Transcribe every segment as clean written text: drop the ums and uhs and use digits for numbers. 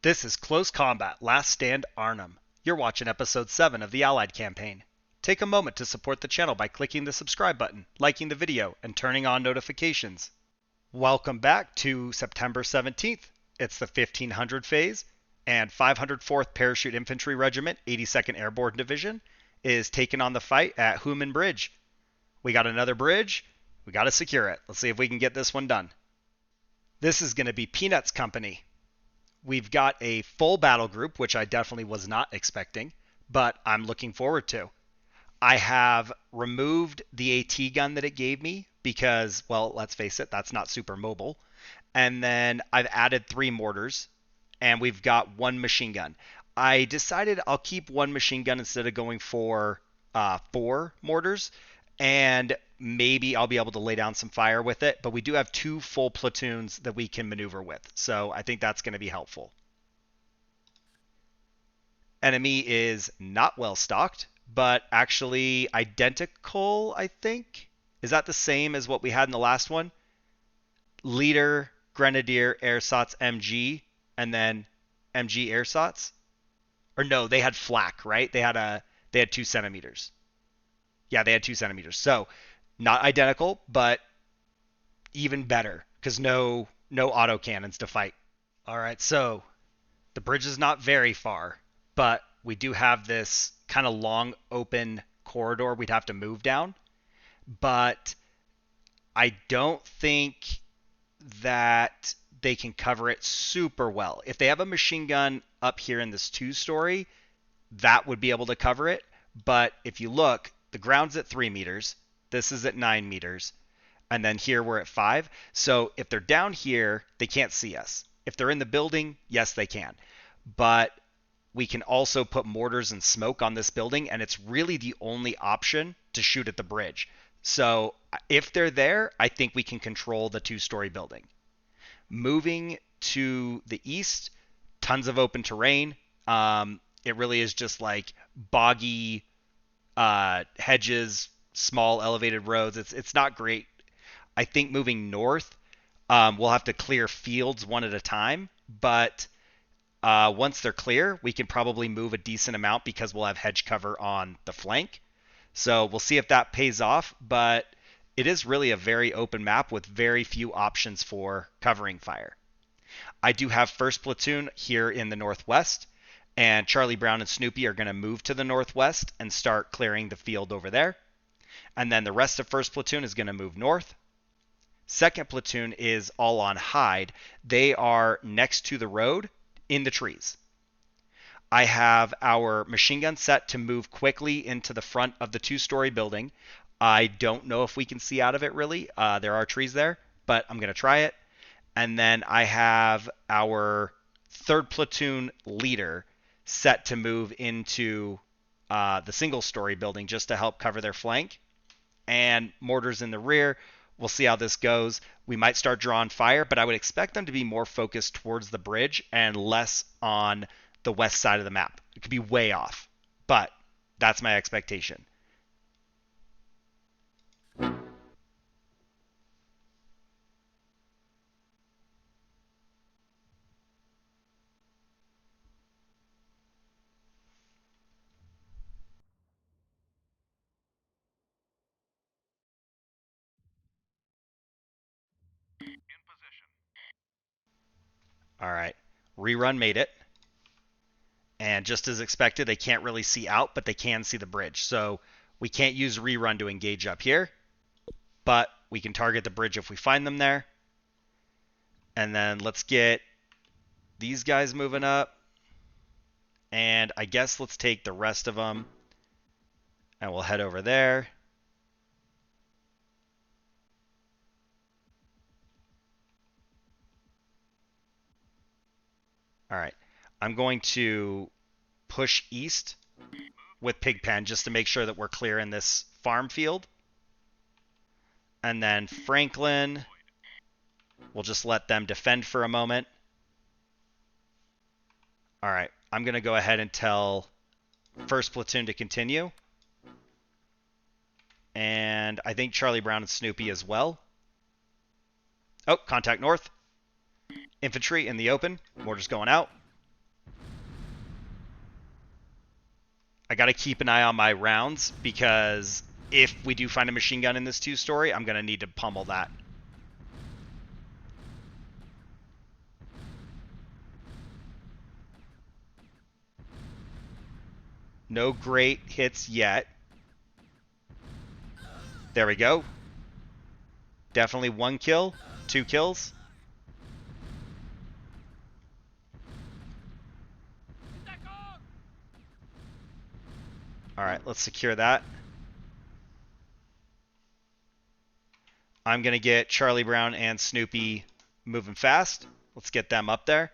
This is Close Combat Last Stand Arnhem. You're watching episode 7 of the Allied campaign. Take a moment to support the channel by clicking the subscribe button, liking the video, and turning on notifications. Welcome back to September 17th. It's the 1500 phase, and 504th Parachute Infantry Regiment, 82nd Airborne Division, is taking on the fight at Heumen Bridge. We got another bridge. We got to secure it. Let's see if we can get this one done. This is going to be Peanuts Company. We've got a full battle group, which I definitely was not expecting, but I'm looking forward to. I have removed the AT gun that it gave me because, well, let's face it, that's not super mobile. And then I've added 3 mortars, and we've got 1 machine gun. I decided I'll keep 1 machine gun instead of going for 4 mortars, and maybe I'll be able to lay down some fire with it, but we do have 2 full platoons that we can maneuver with, so I think that's going to be helpful. Enemy is not well stocked, but actually identical, I think. Is that the same as what we had in the last one? Leader, Grenadier, Ersatz, MG, and then MG Ersatz? Or no, they had flak, right? They had 2 centimeters. Yeah, they had 2 centimeters. So not identical, but even better because no auto cannons to fight. All right, so the bridge is not very far, but we do have this kind of long open corridor we'd have to move down. But I don't think that they can cover it super well. If they have a machine gun up here in this 2-story, that would be able to cover it. But if you look, the ground's at 3 meters. This is at 9 meters. And then here we're at 5. So if they're down here, they can't see us. If they're in the building, yes, they can. But we can also put mortars and smoke on this building, and it's really the only option to shoot at the bridge. So if they're there, I think we can control the 2-story building. Moving to the east, tons of open terrain. It really is just like boggy hedges, small elevated roads. It's not great. I think moving north, we'll have to clear fields one at a time, but once they're clear, we can probably move a decent amount because we'll have hedge cover on the flank. So we'll see if that pays off, but it is really a very open map with very few options for covering fire. I do have 1st Platoon here in the northwest, and Charlie Brown and Snoopy are going to move to the northwest and start clearing the field over there. And then the rest of 1st Platoon is going to move north. 2nd Platoon is all on hide. They are next to the road in the trees. I have our machine gun set to move quickly into the front of the 2-story building. I don't know if we can see out of it really. There are trees there, but I'm going to try it. And then I have our 3rd Platoon leader set to move into the single-story building just to help cover their flank. And mortars in the rear. We'll see how this goes. We might start drawing fire, but I would expect them to be more focused towards the bridge and less on the west side of the map. It could be way off, but that's my expectation. All right, rerun made it. And just as expected, they can't really see out, but they can see the bridge. So we can't use rerun to engage up here, but we can target the bridge if we find them there. And then let's get these guys moving up. And I guess let's take the rest of them and we'll head over there. All right, I'm going to push east with Pigpen just to make sure that we're clear in this farm field. And then Franklin, we'll just let them defend for a moment. All right, I'm going to go ahead and tell 1st Platoon to continue. And I think Charlie Brown and Snoopy as well. Oh, contact north. Infantry in the open. Mortars going out. I got to keep an eye on my rounds because if we do find a machine gun in this 2-story, I'm going to need to pummel that. No great hits yet. There we go. Definitely 1 kill, 2 kills. All right, let's secure that. I'm going to get Charlie Brown and Snoopy moving fast. Let's get them up there.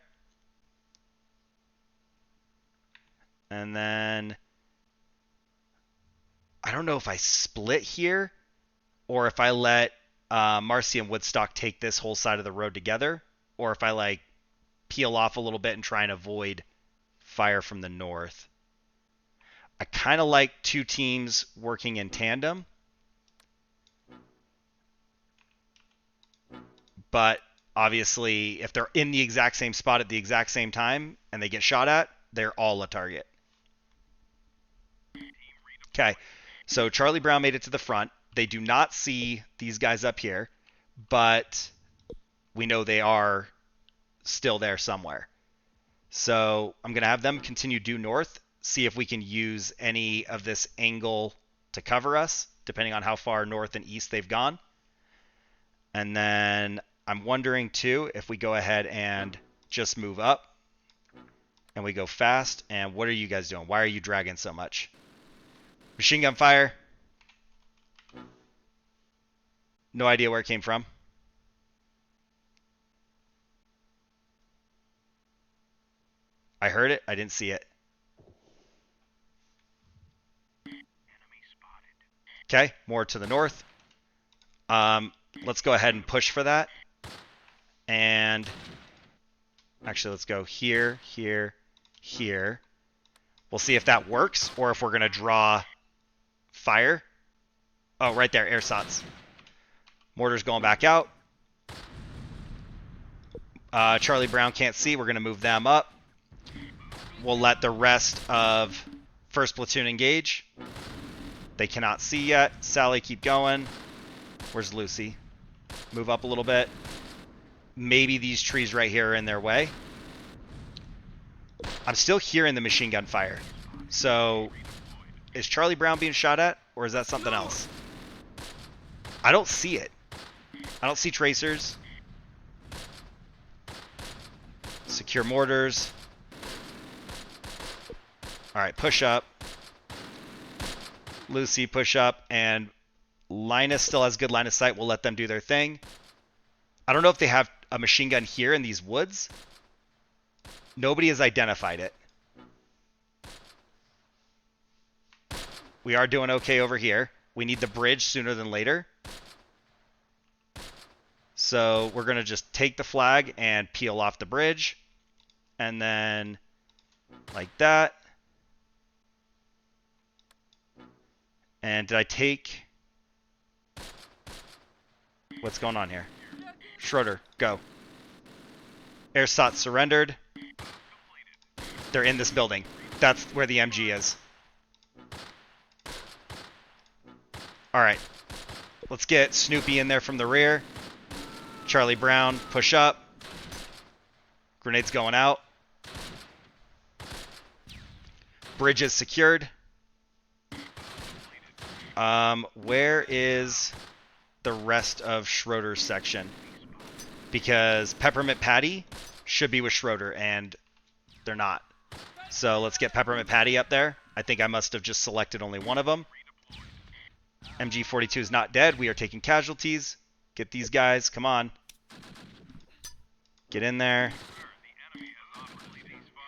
And then I don't know if I split here or if I let Marcy and Woodstock take this whole side of the road together, or if I like peel off a little bit and try and avoid fire from the north. I kind of like 2 teams working in tandem, but obviously if they're in the exact same spot at the exact same time and they get shot at, they're all a target. Okay, so Charlie Brown made it to the front. They do not see these guys up here, but we know they are still there somewhere. So I'm going to have them continue due north, see if we can use any of this angle to cover us, depending on how far north and east they've gone. And then I'm wondering, too, if we go ahead and just move up and we go fast. And what are you guys doing? Why are you dragging so much? Machine gun fire. No idea where it came from. I heard it. I didn't see it. Okay, more to the north. Let's go ahead and push for that. And actually, let's go here, here, here. We'll see if that works or if we're going to draw fire. Oh, right there, air sots. Mortar's going back out. Charlie Brown can't see. We're going to move them up. We'll let the rest of 1st Platoon engage. They cannot see yet. Sally, keep going. Where's Lucy? Move up a little bit. Maybe these trees right here are in their way. I'm still hearing the machine gun fire. So, is Charlie Brown being shot at, or is that something else? I don't see it. I don't see tracers. Secure mortars. All right, push up. Lucy, push up. And Linus still has good line of sight. We'll let them do their thing. I don't know if they have a machine gun here in these woods. Nobody has identified it. We are doing okay over here. We need the bridge sooner than later. So we're going to just take the flag and peel off the bridge. And then like that. And did I take... What's going on here? Schroeder, go. Airsot surrendered. They're in this building. That's where the MG is. Alright. Let's get Snoopy in there from the rear. Charlie Brown, push up. Grenades going out. Bridge is secured. Where is the rest of Schroeder's section? Because Peppermint Patty should be with Schroeder, and they're not. So let's get Peppermint Patty up there. I think I must have just selected only one of them. MG42 is not dead. We are taking casualties. Get these guys. Come on. Get in there.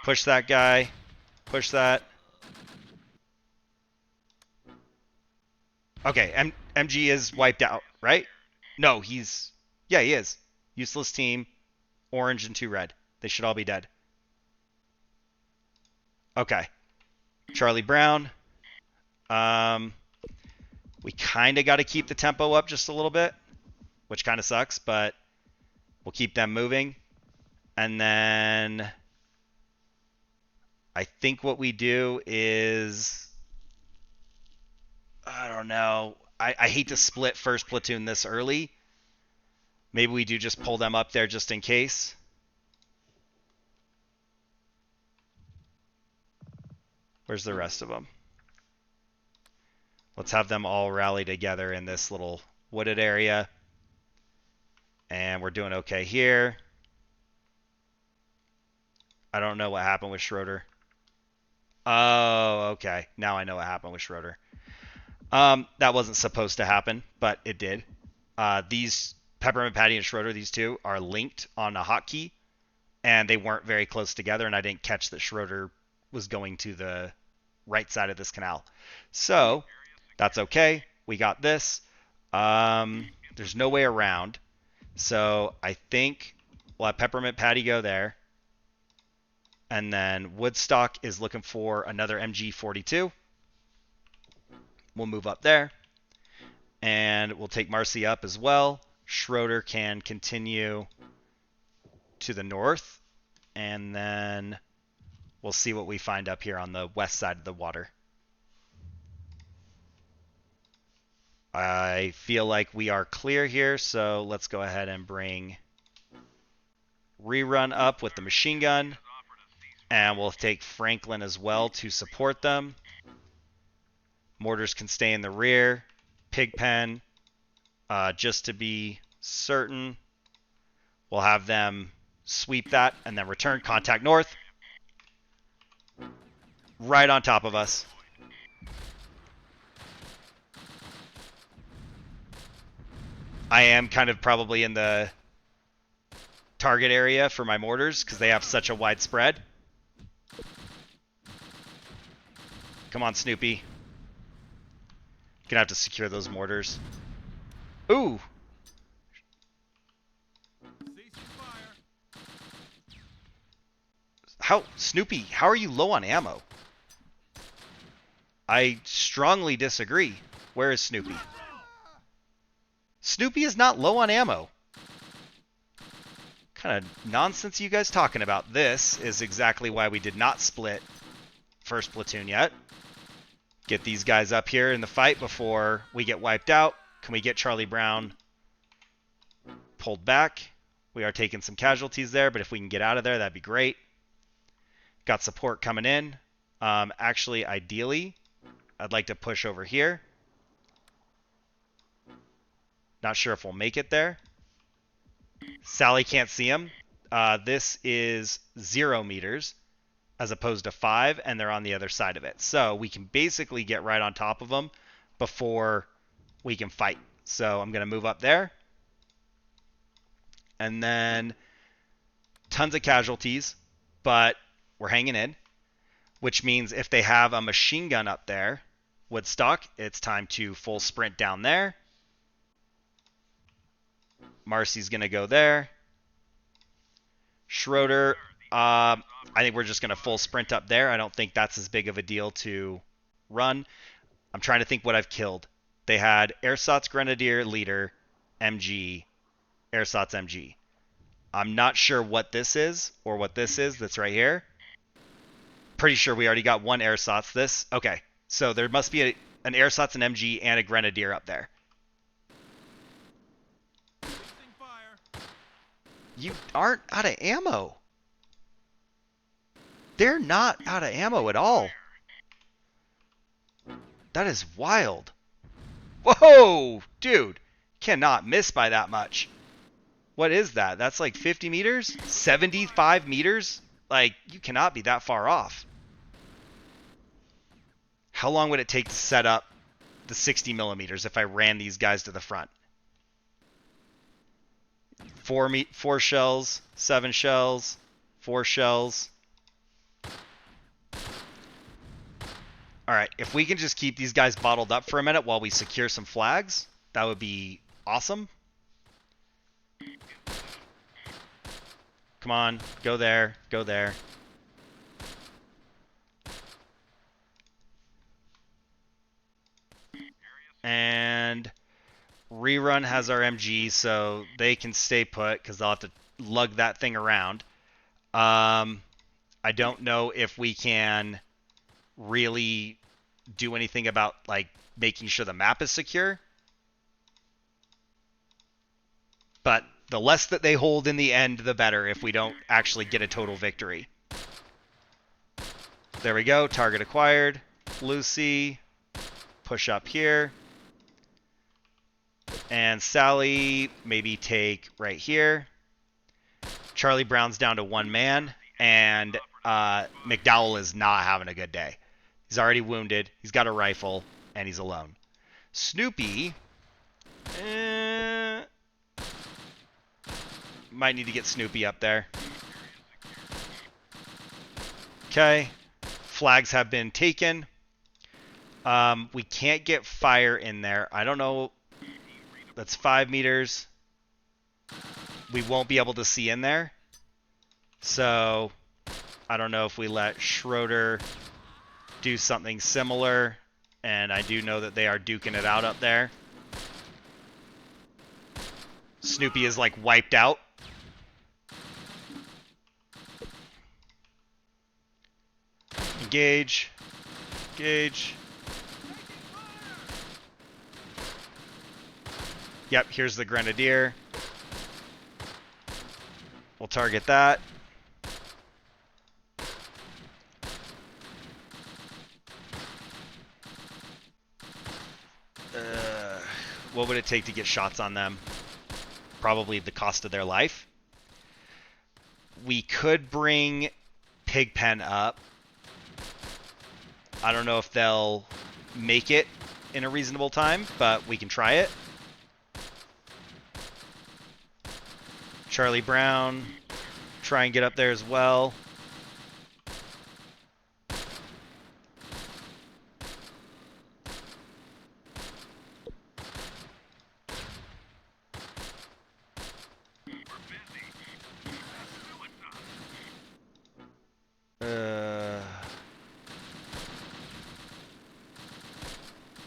Push that guy. Push that. Okay, MG is wiped out, right? No, he's... Yeah, he is. Useless team. Orange and 2 red. They should all be dead. Okay. Charlie Brown. We kind of got to keep the tempo up just a little bit, which kind of sucks, but we'll keep them moving. And then I think what we do is I don't know. I hate to split first platoon this early. Maybe we do just pull them up there just in case. Where's the rest of them? Let's have them all rally together in this little wooded area. And we're doing okay here. I don't know what happened with Schroeder. Oh, okay. Now I know what happened with Schroeder. That wasn't supposed to happen, but it did. These Peppermint Patty and Schroeder, these two, are linked on a hotkey, and they weren't very close together, and I didn't catch that Schroeder was going to the right side of this canal. So, that's okay. We got this. There's no way around. So, I think we'll have Peppermint Patty go there. And then Woodstock is looking for another MG42. We'll move up there. And we'll take Marcy up as well. Schroeder can continue to the north. And then we'll see what we find up here on the west side of the water. I feel like we are clear here, so let's go ahead and bring Rerun up with the machine gun. And we'll take Franklin as well to support them. Mortars can stay in the rear. Pigpen, just to be certain, we'll have them sweep that and then return. Contact north. Right on top of us. I am kind of probably in the target area for my mortars because they have such a wide spread. Come on, Snoopy. Gonna have to secure those mortars. Ooh! Snoopy, how are you low on ammo? I strongly disagree. Where is Snoopy? Snoopy is not low on ammo. What kind of nonsense are you guys talking about? This is exactly why we did not split first platoon yet. Get these guys up here in the fight before we get wiped out. Can we get Charlie Brown pulled back? We are taking some casualties there, but if we can get out of there, that'd be great. Got support coming in. Actually, ideally, I'd like to push over here. Not sure if we'll make it there. Sally can't see him. This is 0 meters as opposed to 5, and they're on the other side of it. So we can basically get right on top of them before we can fight. So I'm going to move up there. And then tons of casualties, but we're hanging in, which means if they have a machine gun up there, Woodstock, it's time to full sprint down there. Marcy's going to go there. Schroeder, I think we're just going to full sprint up there. I don't think that's as big of a deal to run. I'm trying to think what I've killed. They had Ersatz Grenadier Leader, MG, Ersatz MG. I'm not sure what this is or what this is that's right here. Pretty sure we already got one Ersatz. Okay. So there must be an Ersatz, an MG, and a Grenadier up there. You aren't out of ammo. They're not out of ammo at all. That is wild. Whoa, dude. Cannot miss by that much. What is that? That's like 50 meters? 75 meters? Like, you cannot be that far off. How long would it take to set up the 60 millimeters if I ran these guys to the front? 4 shells, 7 shells, 4 shells. Alright, if we can just keep these guys bottled up for a minute while we secure some flags, that would be awesome. Come on, go there, go there. And Rerun has our MG, so they can stay put because they'll have to lug that thing around. I don't know if we can really do anything about like making sure the map is secure. But the less that they hold in the end, the better if we don't actually get a total victory. There we go. Target acquired. Lucy. Push up here. And Sally, maybe take right here. Charlie Brown's down to one man. And McDowell is not having a good day. He's already wounded. He's got a rifle. And he's alone. Snoopy. Might need to get Snoopy up there. Okay. Flags have been taken. We can't get fire in there. I don't know. That's 5 meters. We won't be able to see in there. So, I don't know if we let Schroeder do something similar. And I do know that they are duking it out up there. Snoopy is like wiped out. Engage. Engage. Yep, here's the Grenadier. We'll target that. What would it take to get shots on them? Probably the cost of their life. We could bring Pigpen up. I don't know if they'll make it in a reasonable time, but we can try it. Charlie Brown, try and get up there as well.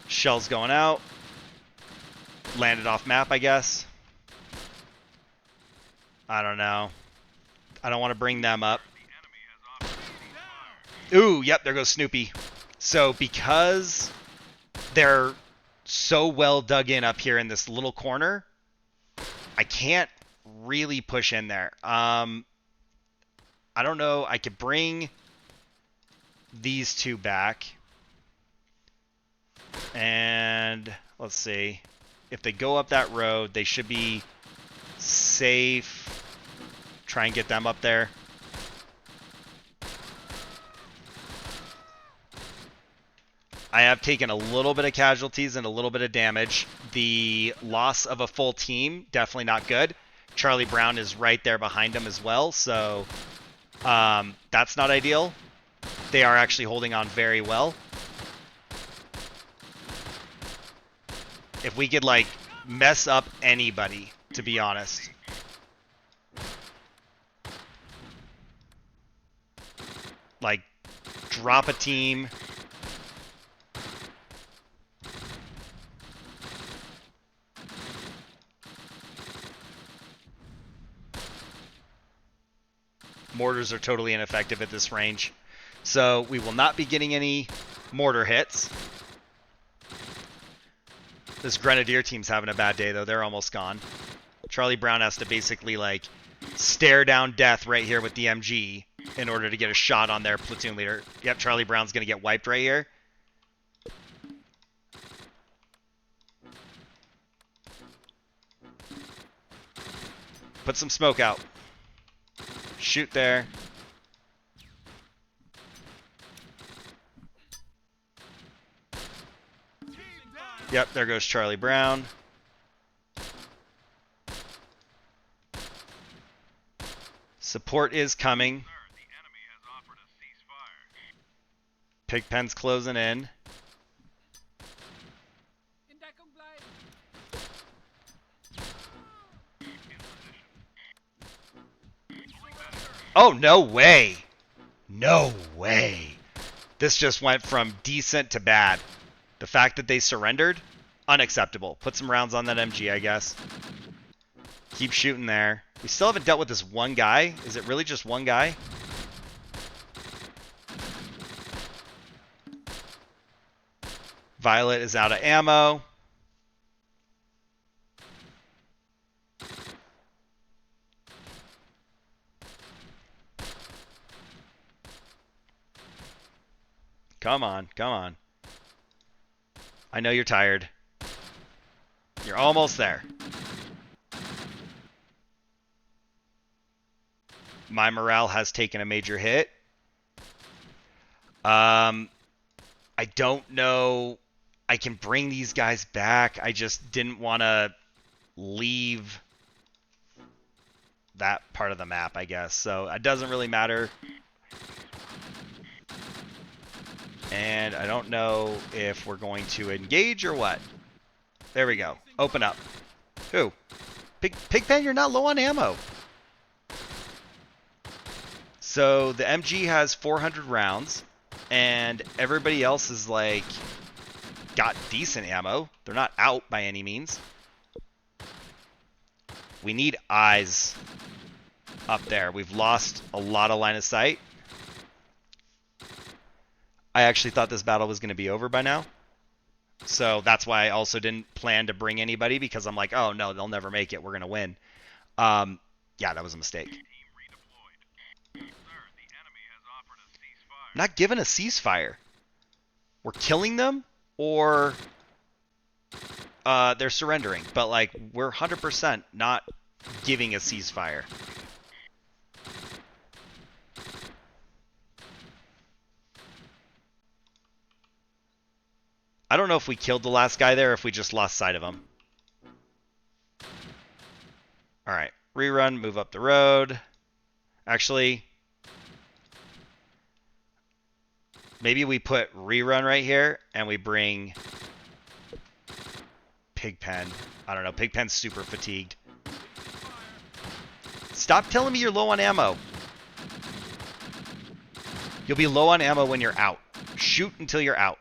Shell's going out. Landed off map, I guess. I don't know. I don't want to bring them up. Ooh, yep, there goes Snoopy. So because they're so well dug in up here in this little corner, I can't really push in there. I don't know. I could bring these two back. And let's see. If they go up that road, they should be safe. Try and get them up there. I have taken a little bit of casualties and a little bit of damage. The loss of a full team, definitely not good. Charlie Brown is right there behind him as well, so that's not ideal. They are actually holding on very well. If we could, like, mess up anybody, to be honest. Like, drop a team. Mortars are totally ineffective at this range. So we will not be getting any mortar hits. This Grenadier team's having a bad day, though. They're almost gone. Charlie Brown has to basically, like, stare down death right here with the MG in order to get a shot on their platoon leader. Yep, Charlie Brown's going to get wiped right here. Put some smoke out. Shoot there. Yep, there goes Charlie Brown. Support is coming. Pigpen's closing in. Oh, no way. No way. This just went from decent to bad. The fact that they surrendered, unacceptable. Put some rounds on that MG, I guess. Keep shooting there. We still haven't dealt with this one guy. Is it really just one guy? Violet is out of ammo. Come on, come on. I know you're tired. You're almost there. My morale has taken a major hit. I don't know. I can bring these guys back. I just didn't want to leave that part of the map, I guess. So it doesn't really matter. And I don't know if we're going to engage or what. There we go. Open up. Who? Pigpen, you're not low on ammo. So the MG has 400 rounds, and everybody else is like got decent ammo. They're not out by any means. We need eyes up there. We've lost a lot of line of sight. I actually thought this battle was going to be over by now. So that's why I also didn't plan to bring anybody, because I'm like, oh no, they'll never make it. We're going to win. Yeah, that was a mistake. Not given a ceasefire. We're killing them, or they're surrendering. But like, we're 100% not giving a ceasefire. I don't know if we killed the last guy there or if we just lost sight of him. Alright, rerun, move up the road. Actually, maybe we put rerun right here and we bring Pigpen. I don't know, Pigpen's super fatigued. Stop telling me you're low on ammo. You'll be low on ammo when you're out. Shoot until you're out.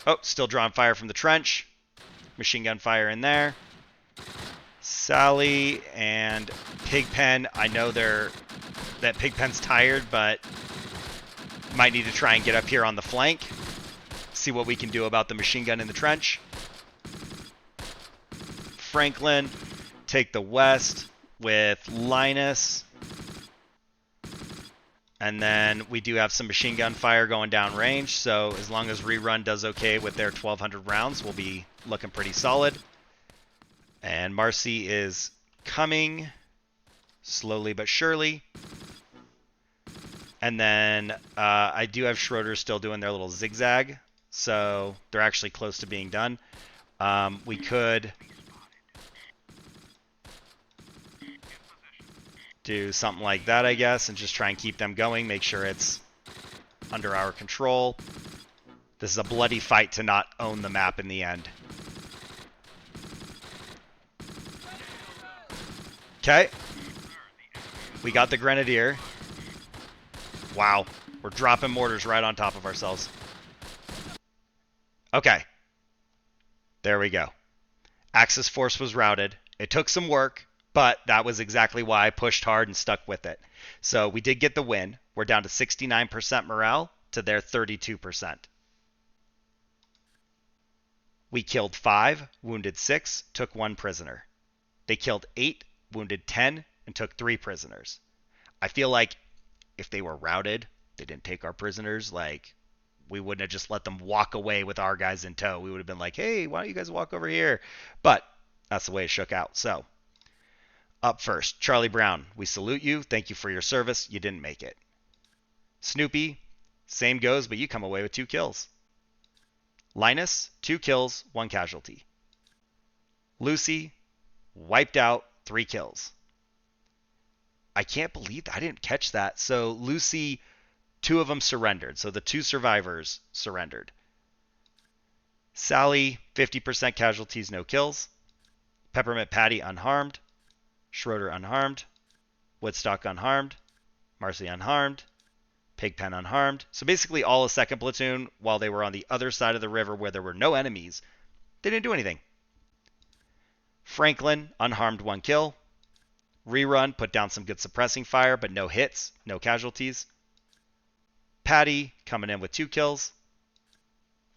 Oh, still drawing fire from the trench. Machine gun fire in there. Sally and Pigpen. I know that Pigpen's tired, but might need to try and get up here on the flank. See what we can do about the machine gun in the trench. Franklin, take the west with Linus. And then we do have some machine gun fire going down range, so as long as Rerun does okay with their 1,200 rounds, we'll be looking pretty solid. And Marcy is coming, slowly but surely. And then I do have Schroeder still doing their little zigzag, so they're actually close to being done. We could do something like that, I guess, and just try and keep them going, make sure it's under our control. This is a bloody fight to not own the map in the end. Okay. We got the Grenadier. Wow. We're dropping mortars right on top of ourselves. Okay. There we go. Axis force was routed. It took some work, but that was exactly why I pushed hard and stuck with it. So we did get the win. We're down to 69% morale to their 32%. We killed 5, wounded 6, took 1 prisoner. They killed 8, wounded 10, and took 3 prisoners. I feel like if they were routed, they didn't take our prisoners, like, we wouldn't have just let them walk away with our guys in tow. We would have been like, hey, why don't you guys walk over here? But that's the way it shook out. So, up first, Charlie Brown, we salute you. Thank you for your service. You didn't make it. Snoopy, same goes, but you come away with 2 kills. Linus, 2 kills, 1 casualty. Lucy, wiped out, 3 kills. I can't believe that. I didn't catch that. So Lucy, 2 of them surrendered. So the 2 survivors surrendered. Sally, 50% casualties, no kills. Peppermint Patty, unharmed. Schroeder, unharmed. Woodstock, unharmed. Marcy, unharmed. Pigpen, unharmed. So basically all of 2nd Platoon, while they were on the other side of the river where there were no enemies, they didn't do anything. Franklin, unharmed, 1 kill. Rerun, put down some good suppressing fire, but no hits, no casualties. Patty coming in with 2 kills.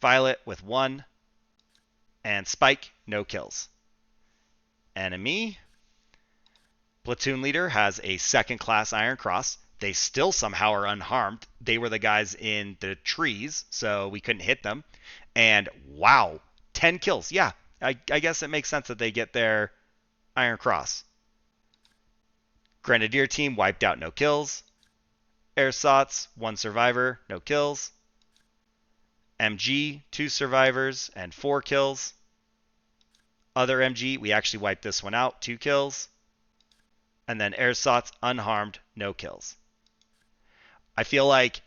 Violet with 1. And Spike, no kills. Enemy. Platoon leader has a second class Iron Cross. They still somehow are unharmed. They were the guys in the trees, so we couldn't hit them. And wow, 10 kills. Yeah, I guess it makes sense that they get their Iron Cross. Grenadier team wiped out, no kills. Ersatz, 1 survivor, no kills. MG, 2 survivors and 4 kills. Other MG, we actually wiped this one out, 2 kills. And then Ersatz, unharmed, no kills. I feel like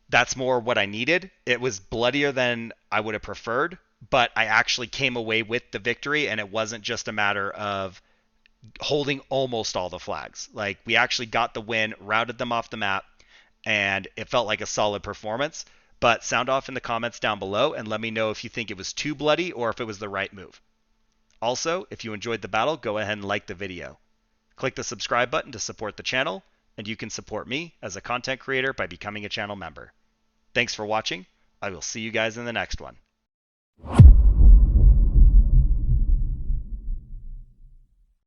that's more what I needed. It was bloodier than I would have preferred, but I actually came away with the victory, and it wasn't just a matter of holding almost all the flags. Like, we actually got the win, routed them off the map, and it felt like a solid performance. But sound off in the comments down below and let me know if you think it was too bloody or if it was the right move. Also, if you enjoyed the battle, go ahead and like the video. Click the subscribe button to support the channel, and you can support me as a content creator by becoming a channel member. Thanks for watching. I will see you guys in the next one.